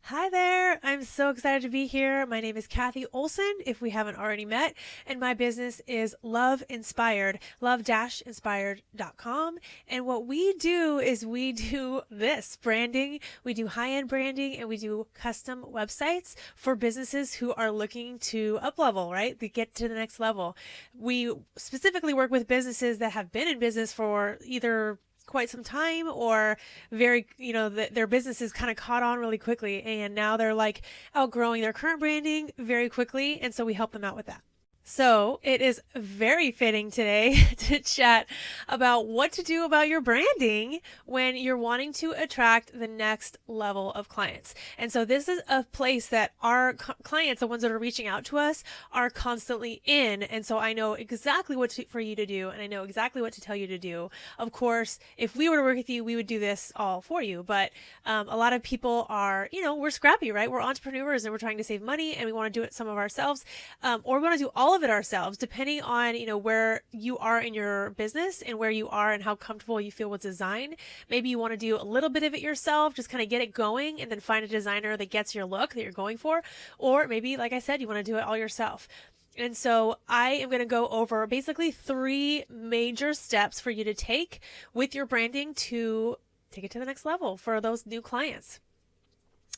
Hi there. I'm so excited to be here. My name is Kathy Olson, if we haven't already met, and my business is Love Inspired, love-inspired.com. And what we do is we do this branding, we do high-end branding, and we do custom websites for businesses who are looking to up level, right? To get to the next level. We specifically work with businesses that have been in business for either quite some time or their business is kind of caught on really quickly and now they're like outgrowing their current branding very quickly, and so we help them out with that. So it is very fitting today to chat about what to do about your branding when you're wanting to attract the next level of clients. And so this is a place that our clients, the ones that are reaching out to us, are constantly in. And so I know exactly for you to do, and I know exactly what to tell you to do. Of course, if we were to work with you, we would do this all for you. But a lot of people are, we're scrappy, right? We're entrepreneurs and we're trying to save money and we want to do it some of ourselves, or we want to do all of it ourselves, depending on where you are in your business and where you are and how comfortable you feel with design. Maybe you want to do a little bit of it yourself, just kind of get it going, and then find a designer that gets your look that you're going for. Or maybe, like I said, you want to do it all yourself. And so I am going to go over basically 3 major steps for you to take with your branding to take it to the next level for those new clients.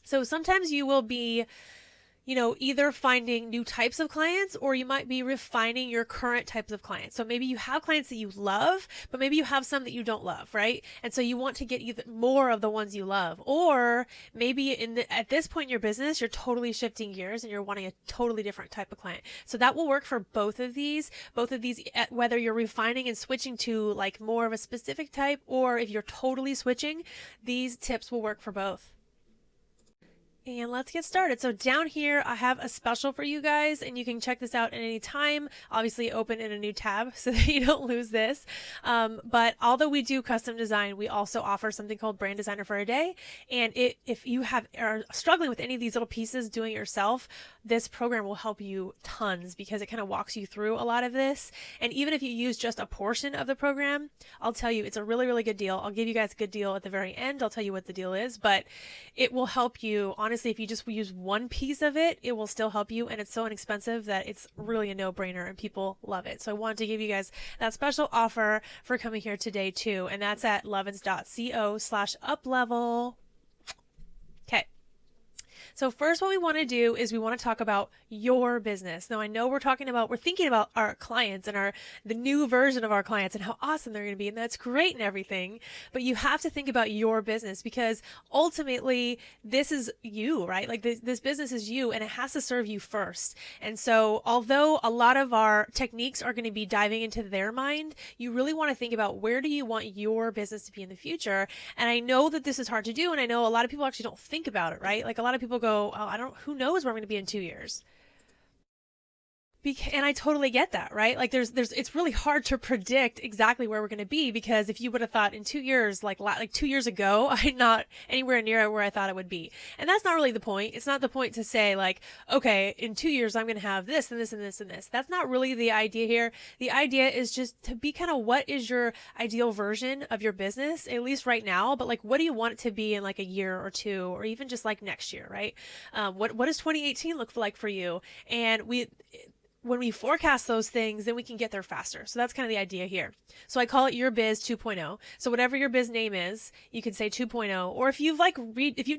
So sometimes you will be either finding new types of clients, or you might be refining your current types of clients. So maybe you have clients that you love, but maybe you have some that you don't love, right? And so you want to get either more of the ones you love, or maybe at this point in your business, you're totally shifting gears and you're wanting a totally different type of client. So that will work for both of these, whether you're refining and switching to like more of a specific type, or if you're totally switching, these tips will work for both. And let's get started. So down here, I have a special for you guys, and you can check this out at any time. Obviously open in a new tab so that you don't lose this. But although we do custom design, we also offer something called Brand Designer for a Day. And if you are struggling with any of these little pieces doing it yourself, this program will help you tons because it kind of walks you through a lot of this. And even if you use just a portion of the program, I'll tell you, it's a really, really good deal. I'll give you guys a good deal at the very end. I'll tell you what the deal is, but it will help you. Honestly, if you just use one piece of it, it will still help you, and it's so inexpensive that it's really a no-brainer and people love it. So I wanted to give you guys that special offer for coming here today too, and that's at lovins.co/uplevel. Okay. So first, what we want to do is we want to talk about your business. Now I know we're thinking about our clients and the new version of our clients and how awesome they're going to be, and that's great and everything, but you have to think about your business because ultimately this is you, right? Like this business is you, and it has to serve you first. And so although a lot of our techniques are going to be diving into their mind, you really want to think about where do you want your business to be in the future. And I know that this is hard to do, and I know a lot of people actually don't think about it, right? Like a lot of people go, oh, who knows where I'm going to be in 2 years? And I totally get that, right? Like it's really hard to predict exactly where we're going to be, because if you would have thought in 2 years, like 2 years ago, I'm not anywhere near where I thought it would be. And that's not really the point. It's not the point to say like, okay, in 2 years, I'm going to have this and this and this and this. That's not really the idea here. The idea is just to be kind of, what is your ideal version of your business, at least right now, but like, what do you want it to be in like a year or two, or even just like next year, right? What does 2018 look like for you? And when we forecast those things, then we can get there faster. So that's kind of the idea here. So I call it your biz 2.0. So whatever your biz name is, you can say 2.0. Or if you've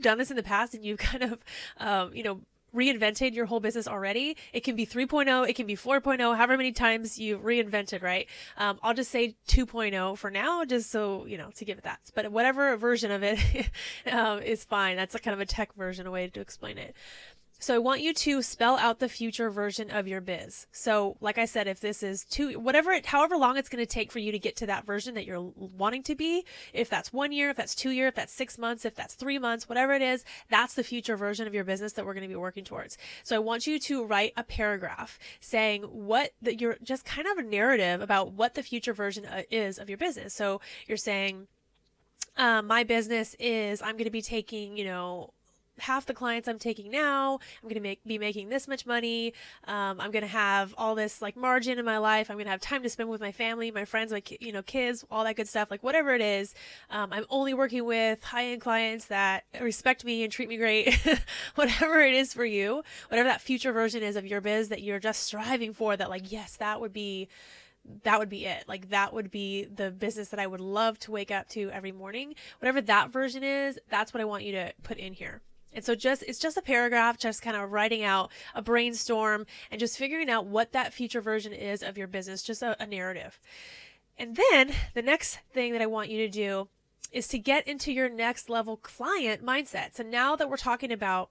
done this in the past and you've kind of, reinvented your whole business already, it can be 3.0, it can be 4.0, however many times you reinvented, right? I'll just say 2.0 for now, just so, to give it that. But whatever version of it is fine. That's kind of a tech version, a way to explain it. So I want you to spell out the future version of your biz. So like I said, if this is however long it's going to take for you to get to that version that you're wanting to be, if that's 1 year, if that's 2 years, if that's 6 months, if that's 3 months, whatever it is, that's the future version of your business that we're going to be working towards. So I want you to write a paragraph saying you're just kind of a narrative about what the future version is of your business. So you're saying, my business is, I'm going to be taking, half the clients I'm taking now. I'm going to be making this much money. I'm going to have all this like margin in my life. I'm going to have time to spend with my family, my friends, my kids, all that good stuff. Like whatever it is, I'm only working with high-end clients that respect me and treat me great. Whatever it is for you, whatever that future version is of your biz that you're just striving for, that like, yes, that would be it. Like that would be the business that I would love to wake up to every morning. Whatever that version is, that's what I want you to put in here. And so it's just a paragraph, just kind of writing out a brainstorm and just figuring out what that future version is of your business, just a narrative. And then the next thing that I want you to do is to get into your next level client mindset. So now that we're talking about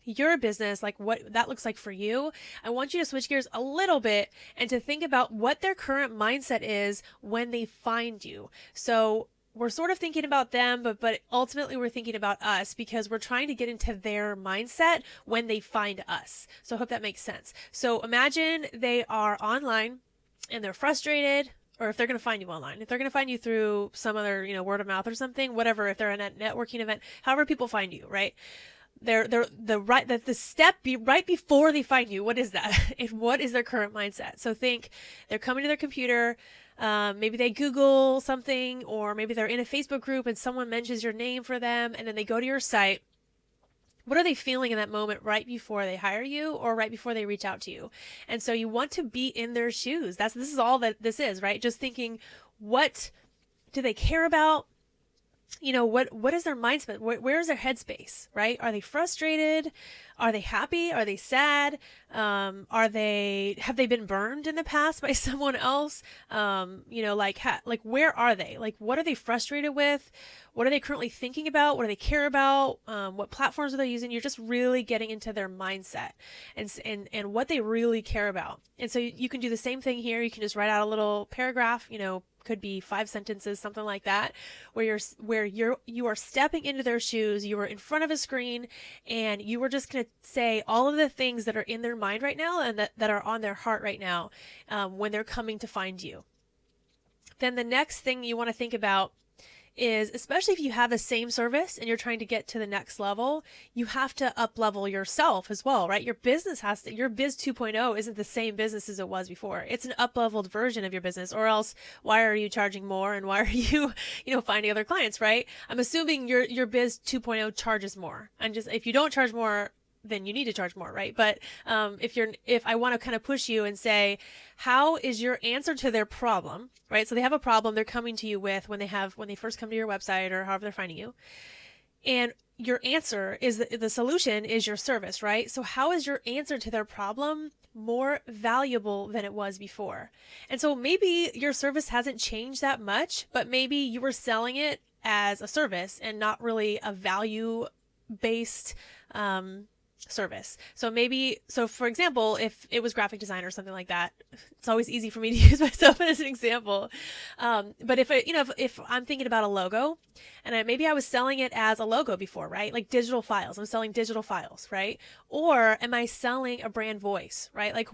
your business, like what that looks like for you, I want you to switch gears a little bit and to think about what their current mindset is when they find you. So we're sort of thinking about them, but ultimately we're thinking about us because we're trying to get into their mindset when they find us. So I hope that makes sense. So imagine they are online and they're frustrated, or if they're going to find you online, if they're going to find you through some other, word of mouth or something, whatever, if they're in a networking event, however people find you, right? The step right before they find you, what is that? And what is their current mindset? So think they're coming to their computer, maybe they Google something, or maybe they're in a Facebook group and someone mentions your name for them, and then they go to your site. What are they feeling in that moment right before they hire you or right before they reach out to you? And so you want to be in their shoes. This is all that this is, right? Just thinking, what do they care about? What is their mindset? Where is their headspace, right? Are they frustrated? Are they happy? Are they sad? Have they been burned in the past by someone else? Where are they? Like, what are they frustrated with? What are they currently thinking about? What do they care about? What platforms are they using? You're just really getting into their mindset and what they really care about. And so you can do the same thing here. You can just write out a little paragraph, could be 5 sentences, something like that, where you are stepping into their shoes. You are in front of a screen and you are just going to say all of the things that are in their mind right now and that are on their heart right now when they're coming to find you. Then the next thing you want to think about is, especially if you have the same service and you're trying to get to the next level, you have to up level yourself as well, right? Your business your Biz 2.0 isn't the same business as it was before. It's an up leveled version of your business, or else why are you charging more and why are you, finding other clients, right? I'm assuming your Biz 2.0 charges more. And just, if you don't charge more, then you need to charge more, right? But if I want to kind of push you and say, how is your answer to their problem, right? So they have a problem they're coming to you with when they first come to your website or however they're finding you. And your answer is the solution is your service, right? So how is your answer to their problem more valuable than it was before? And so maybe your service hasn't changed that much, but maybe you were selling it as a service and not really a value-based service. So for example, if it was graphic design or something like that, it's always easy for me to use myself as an example. But if I'm thinking about a logo and maybe I was selling it as a logo before, right? Like digital files, I'm selling digital files, right? Or am I selling a brand voice, right? Like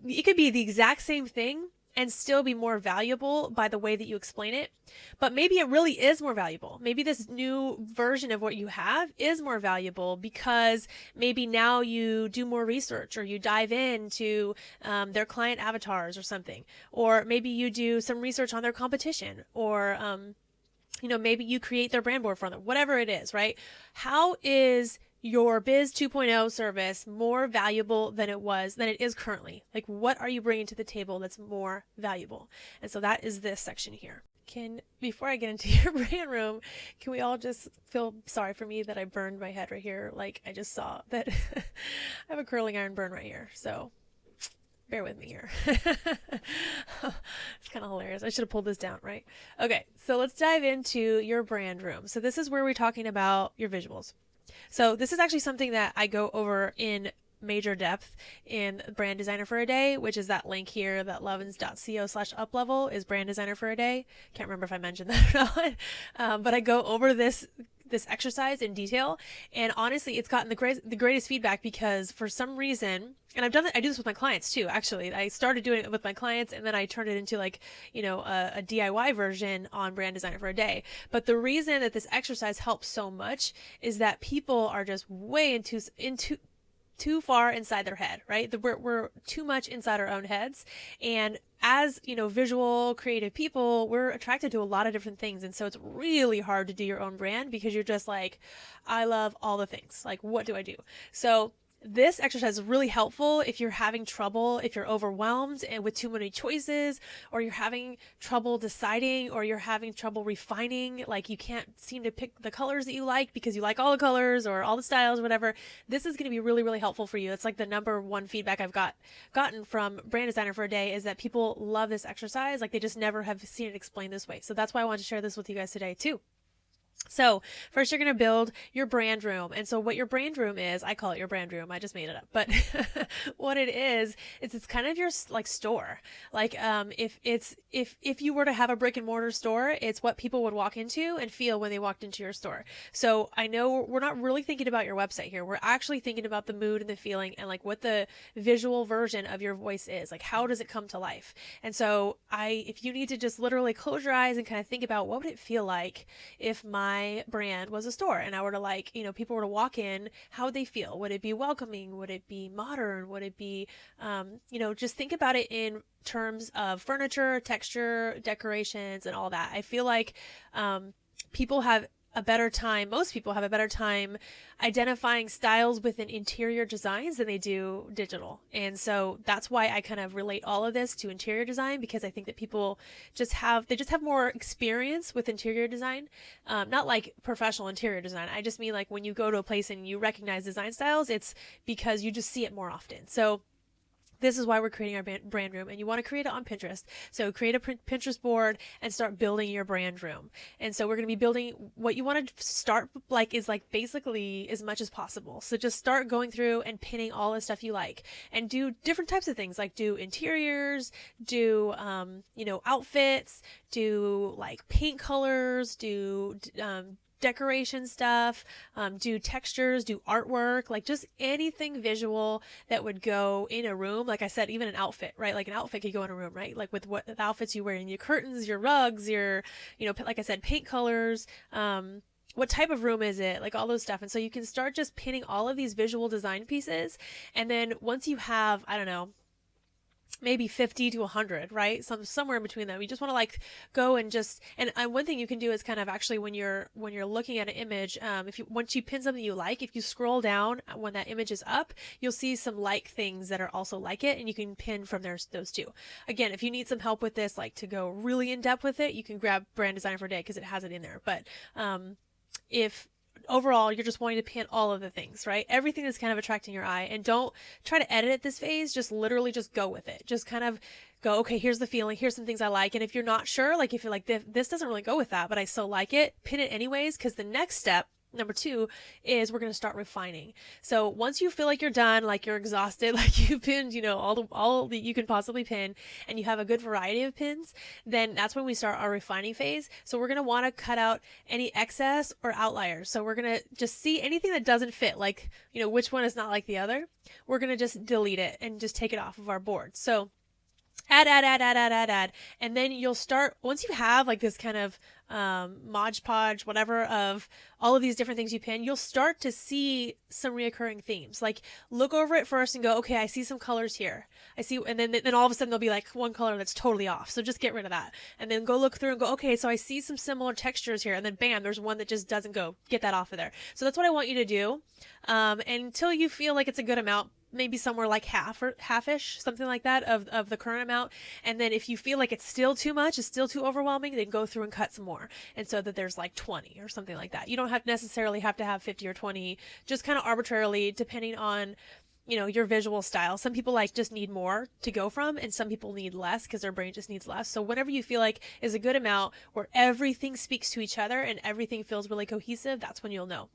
it could be the exact same thing and still be more valuable by the way that you explain it. But maybe it really is more valuable. Maybe this new version of what you have is more valuable because maybe now you do more research or you dive into their client avatars or something. Or maybe you do some research on their competition, or maybe you create their brand board for them, whatever it is, right? How is your Biz 2.0 service more valuable than it is currently? Like, what are you bringing to the table that's more valuable? And so that is this section here. Before I get into your brand room, can we all just feel sorry for me that I burned my head right here? Like, I just saw that I have a curling iron burn right here. So bear with me here. It's kind of hilarious. I should have pulled this down, right? Okay, so let's dive into your brand room. So this is where we're talking about your visuals. So this is actually something that I go over in major depth in Brand Designer for a Day, which is that link here, that lovins.co/uplevel is Brand Designer for a Day. Can't remember if I mentioned that or not. But I go over this this exercise in detail. And honestly, it's gotten the greatest feedback because for some reason, and I do this with my clients too, actually. I started doing it with my clients and then I turned it into like, a DIY version on Brand Designer for a Day. But the reason that this exercise helps so much is that people are just way into too far inside their head, right? We're too much inside our own heads. And as, visual, creative people, we're attracted to a lot of different things. And so it's really hard to do your own brand because you're just like, I love all the things. Like, what do I do? So this exercise is really helpful if you're having trouble, if you're overwhelmed and with too many choices, or you're having trouble deciding, or you're having trouble refining, like you can't seem to pick the colors that you like because you like all the colors or all the styles, whatever. This is going to be really, really helpful for you. It's like the number one feedback I've gotten from Brand Designer for a Day is that people love this exercise. Like they just never have seen it explained this way. So that's why I wanted to share this with you guys today too. So first you're going to build your brand room. And so what your brand room is, I call it your brand room. I just made it up, but what it is it's kind of your like store. Like, if you were to have a brick and mortar store, it's what people would walk into and feel when they walked into your store. So I know we're not really thinking about your website here. We're actually thinking about the mood and the feeling and like what the visual version of your voice is. Like, how does it come to life? And so if you need to just literally close your eyes and kind of think about what would it feel like if my brand was a store and I were to people were to walk in, how would they feel? Would it be welcoming? Would it be modern? Would it be, just think about it in terms of furniture, texture, decorations, and all that. I feel like most people have a better time identifying styles within interior designs than they do digital. And so that's why I kind of relate all of this to interior design, because I think that people just have more experience with interior design. Not like professional interior design. I just mean like when you go to a place and you recognize design styles, it's because you just see it more often. So this is why we're creating our brand room, and you want to create it on Pinterest. So create a Pinterest board and start building your brand room. And so we're going to be building what you want to start is basically as much as possible. So just start going through and pinning all the stuff you like and do different types of things, like do interiors, do, outfits, do like paint colors, do, decoration stuff, do textures, do artwork, like just anything visual that would go in a room. Like I said, even an outfit, right? Like an outfit could go in a room, right? Like with what the outfits you wear, in your curtains, your rugs, your, like I said, paint colors, what type of room is it? Like all those stuff. And so you can start just pinning all of these visual design pieces. And then once you have, I don't know, maybe 50 to 100, right? Somewhere in between them. You just want to go and one thing you can do is kind of actually when you're looking at an image, once you pin something you like, if you scroll down when that image is up, you'll see some like things that are also like it, and you can pin from those two. Again, if you need some help with this, like to go really in depth with it, you can grab Brand Designer for a Day because it has it in there. But if overall you're just wanting to pin all of the things, right? Everything that's kind of attracting your eye, and don't try to edit at this phase. Just literally just go with it. Just kind of go, okay, here's the feeling, here's some things I like. And if you're not sure, like if you're like, this doesn't really go with that, but I still like it, pin it anyways, because the next step, number 2, is we're going to start refining. So once you feel like you're done, like you're exhausted, like you've pinned, all that you can possibly pin, and you have a good variety of pins, then that's when we start our refining phase. So we're going to want to cut out any excess or outliers. So we're going to just see anything that doesn't fit, like, which one is not like the other. We're going to just delete it and just take it off of our board. So add. And then you'll start, once you have like this kind of Mod Podge, whatever, of all of these different things you pin, you'll start to see some reoccurring themes. Like look over it first and go, okay, I see some colors here. I see, and then all of a sudden there'll be like one color that's totally off. So just get rid of that. And then go look through and go, okay, so I see some similar textures here. And then bam, there's one that just doesn't go. Get that off of there. So that's what I want you to do. And until you feel like it's a good amount, maybe somewhere like half-ish, something like that of the current amount. And then if you feel like it's still too much, it's still too overwhelming, then go through and cut some more. And so that there's like 20 or something like that. You don't necessarily have to have 50 or 20, just kind of arbitrarily depending on, your visual style. Some people just need more to go from, and some people need less because their brain just needs less. So whatever you feel like is a good amount where everything speaks to each other and everything feels really cohesive, that's when you'll know.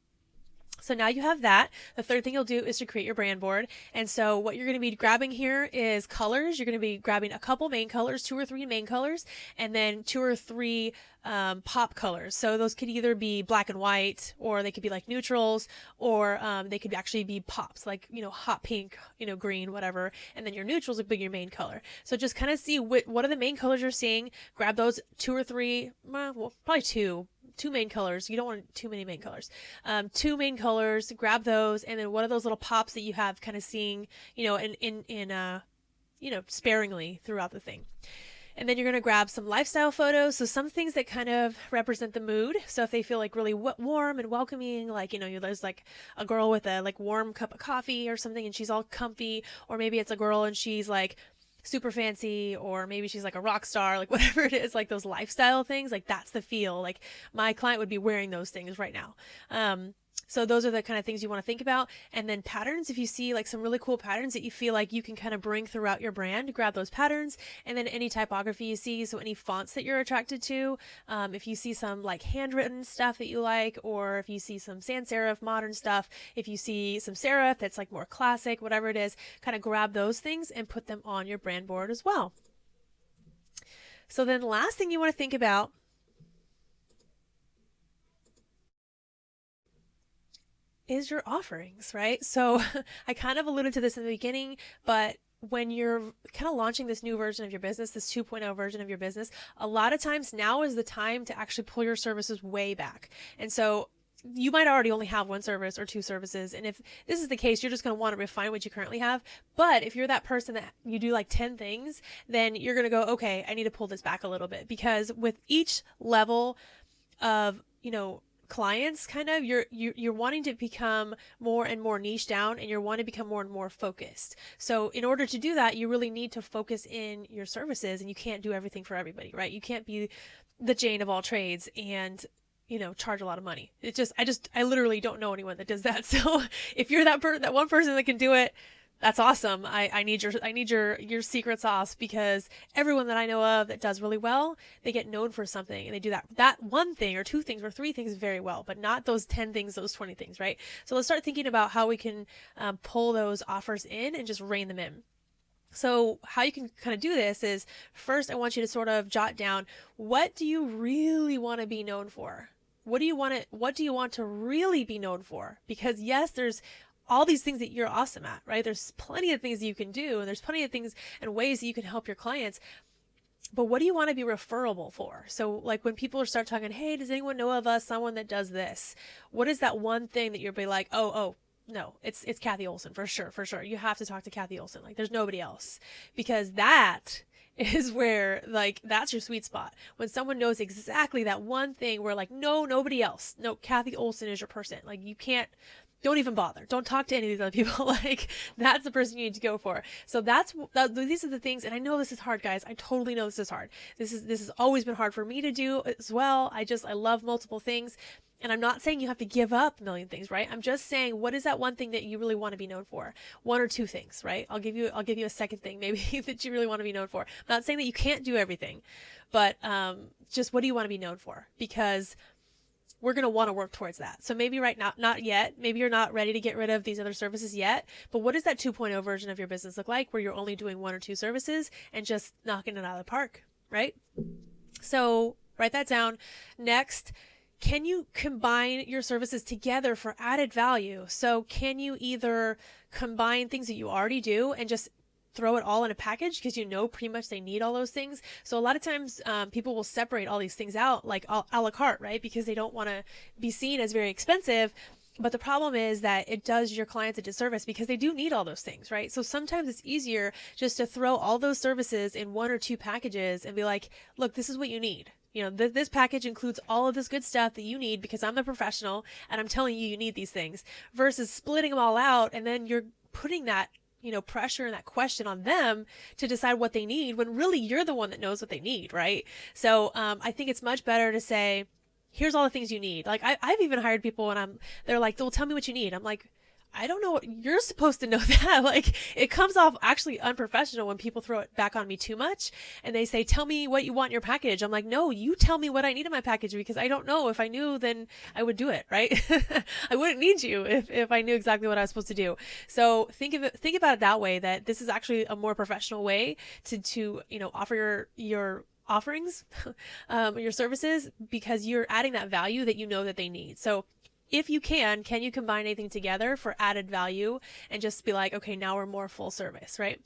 So now you have that. The third thing you'll do is to create your brand board. And so what you're going to be grabbing here is colors. You're going to be grabbing a couple main colors, 2 or 3 main colors, and then 2 or 3 pop colors. So those could either be black and white, or they could be like neutrals, or they could actually be pops, like, hot pink, green, whatever. And then your neutrals would be your main color. So just kind of see what are the main colors you're seeing. Grab those 2 or 3, well, probably two main colors. You don't want too many main colors. 2 main colors, grab those, and then what are those little pops that you have kind of seeing, sparingly throughout the thing. And then you're going to grab some lifestyle photos. So some things that kind of represent the mood. So if they feel like really warm and welcoming, like, there's like a girl with a like warm cup of coffee or something, and she's all comfy, or maybe it's a girl and she's like super fancy, or maybe she's like a rock star, like whatever it is, like those lifestyle things, like that's the feel. Like my client would be wearing those things right now. So those are the kind of things you want to think about. And then patterns, if you see like some really cool patterns that you feel like you can kind of bring throughout your brand, grab those patterns. And then any typography you see, so any fonts that you're attracted to, if you see some like handwritten stuff that you like, or if you see some sans serif modern stuff, if you see some serif that's like more classic, whatever it is, kind of grab those things and put them on your brand board as well. So then the last thing you want to think about is your offerings, right? So I kind of alluded to this in the beginning, but when you're kind of launching this new version of your business, this 2.0 version of your business, a lot of times now is the time to actually pull your services way back. And so you might already only have 1 service or 2 services. And if this is the case, you're just going to want to refine what you currently have. But if you're that person that you do like 10 things, then you're going to go, okay, I need to pull this back a little bit, because with each level of, clients, kind of you're wanting to become more and more niche down, and you're wanting to become more and more focused. So in order to do that, you really need to focus in your services, and you can't do everything for everybody, right? You can't be the Jane of all trades and charge a lot of money. I literally don't know anyone that does that. So if you're that one person that can do it, that's awesome. I need your secret sauce, because everyone that I know of that does really well, they get known for something, and they do that one thing or 2 things or 3 things very well, but not those 10 things, those 20 things, right? So let's start thinking about how we can pull those offers in and just rein them in. So how you can kind of do this is, first I want you to sort of jot down, what do you really want to be known for? What do you want to really be known for? Because yes, there's all these things that you're awesome at, right? There's plenty of things that you can do, and there's plenty of things and ways that you can help your clients. But what do you want to be referable for? So like when people start talking, hey, does anyone know of someone that does this? What is that one thing that you'll be like, oh, no, it's Kathy Olson for sure. You have to talk to Kathy Olson. Like there's nobody else, because that is where, like, that's your sweet spot. When someone knows exactly that one thing where like, no, nobody else. No, Kathy Olson is your person. Like don't even bother. Don't talk to any of these other people. Like that's the person you need to go for. So these are the things. And I know this is hard, guys. I totally know this is hard. This has always been hard for me to do as well. I love multiple things. And I'm not saying you have to give up a million things, right? I'm just saying, what is that one thing that you really want to be known for? 1 or 2 things, right? I'll give you a second thing maybe that you really want to be known for. I'm not saying that you can't do everything, but just what do you want to be known for? Because we're going to want to work towards that. So maybe right now, not yet. Maybe you're not ready to get rid of these other services yet, but what does that 2.0 version of your business look like, where you're only doing 1 or 2 services and just knocking it out of the park, right? So write that down. Next, can you combine your services together for added value? So can you either combine things that you already do and just throw it all in a package, because pretty much they need all those things. So a lot of times people will separate all these things out like a la carte, right? Because they don't want to be seen as very expensive. But the problem is that it does your clients a disservice, because they do need all those things, right? So sometimes it's easier just to throw all those services in 1 or 2 packages and be like, look, this is what you need. This package includes all of this good stuff that you need, because I'm the professional and I'm telling you need these things, versus splitting them all out. And then you're putting that pressure and that question on them to decide what they need, when really you're the one that knows what they need, right? So I think it's much better to say, here's all the things you need. Like I've even hired people and they're like, well, tell me what you need. I'm like, I don't know. You're supposed to know that. Like, it comes off actually unprofessional when people throw it back on me too much and they say, tell me what you want in your package. I'm like, no, you tell me what I need in my package, because I don't know. If I knew, then I would do it, right? I wouldn't need you if I knew exactly what I was supposed to do. So think about it that way, that this is actually a more professional way to, offer your offerings, your services, because you're adding that value that you know that they need. So if you can you combine anything together for added value and just be like, okay, now we're more full service, right?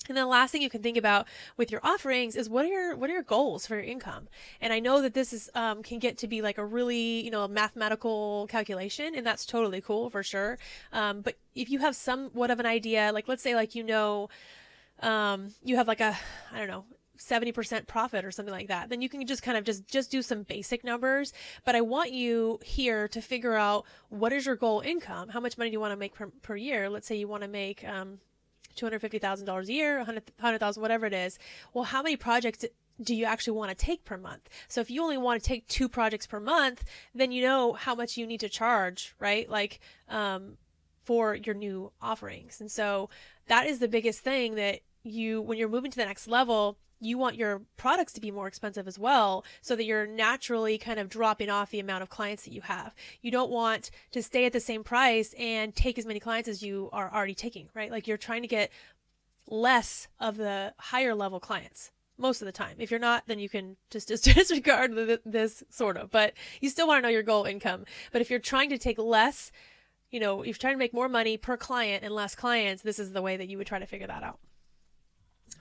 And then the last thing you can think about with your offerings is what are your goals for your income? And I know that this is can get to be like a really, mathematical calculation, and that's totally cool for sure. But if you have somewhat of an idea, like let's say like you have like a, I don't know, 70% profit or something like that, then you can just kind of just do some basic numbers. But I want you here to figure out, what is your goal income? How much money do you want to make per year? Let's say you want to make $250,000 a year, 100,000, whatever it is. Well, how many projects do you actually want to take per month? So if you only want to take 2 projects per month, then you know how much you need to charge, right? Like, for your new offerings. And so that is the biggest thing, that when you're moving to the next level, you want your products to be more expensive as well, so that you're naturally kind of dropping off the amount of clients that you have. You don't want to stay at the same price and take as many clients as you are already taking, right? Like, you're trying to get less of the higher level clients most of the time. If you're not, then you can just disregard this sort of, but you still want to know your goal income. But if you're trying to take less, if you're trying to make more money per client and less clients, this is the way that you would try to figure that out.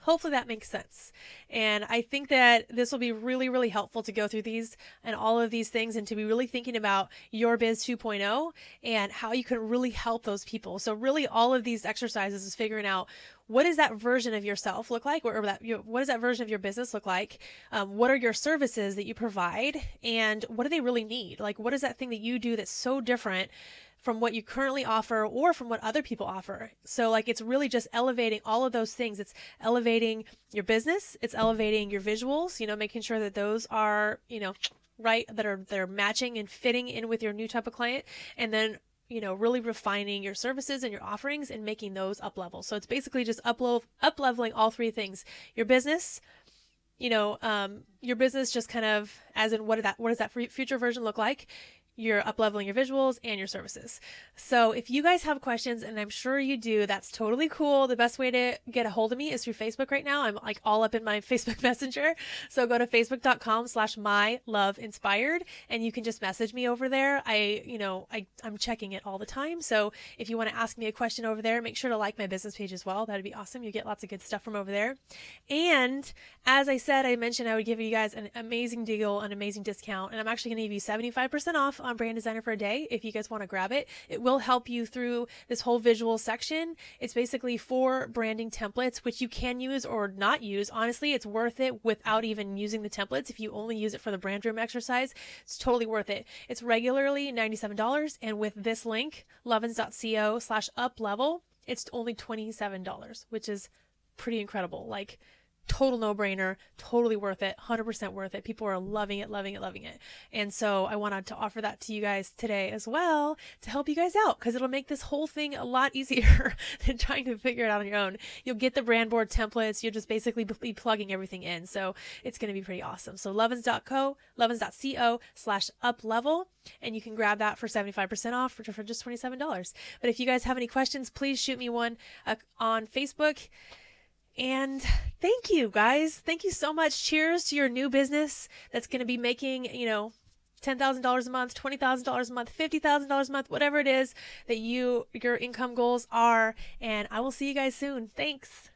Hopefully that makes sense. And I think that this will be really, really helpful to go through these and all of these things, and to be really thinking about your biz 2.0 and how you can really help those people. So really all of these exercises is figuring out, what does that version of yourself look like? Or what does that version of your business look like? What are your services that you provide? And what do they really need? Like, what is that thing that you do that's so different from what you currently offer or from what other people offer? So like, it's really just elevating all of those things. It's elevating your business. It's elevating your visuals, making sure that those are, right, they're matching and fitting in with your new type of client. And then, really refining your services and your offerings and making those up level. So it's basically just up leveling all 3 things: your business, your business just kind of as in what does that future version look like? You're up leveling your visuals and your services. So if you guys have questions, and I'm sure you do, that's totally cool. The best way to get a hold of me is through Facebook right now. I'm like all up in my Facebook Messenger. So go to facebook.com/myloveinspired, and you can just message me over there. I'm checking it all the time. So if you want to ask me a question over there, make sure to like my business page as well. That'd be awesome. You get lots of good stuff from over there. And as I said, I mentioned I would give you guys an amazing deal, an amazing discount, and I'm actually going to give you 75% off on Brand Designer for a Day if you guys want to grab it. It will help you through this whole visual section. It's basically 4 branding templates, which you can use or not use. Honestly, it's worth it without even using the templates. If you only use it for the brand room exercise, it's totally worth it. It's regularly $97, and with this link, lovins.co/uplevel, it's only $27, which is pretty incredible. Like, total no-brainer, totally worth it, 100% worth it. People are loving it, loving it, loving it. And so I wanted to offer that to you guys today as well, to help you guys out, because it'll make this whole thing a lot easier than trying to figure it out on your own. You'll get the brand board templates. You'll just basically be plugging everything in. So it's going to be pretty awesome. So lovins.co/uplevel, and you can grab that for 75% off for just $27. But if you guys have any questions, please shoot me one on Facebook. And thank you guys. Thank you so much. Cheers to your new business that's going to be making, $10,000 a month, $20,000 a month, $50,000 a month, whatever it is that your income goals are. And I will see you guys soon. Thanks.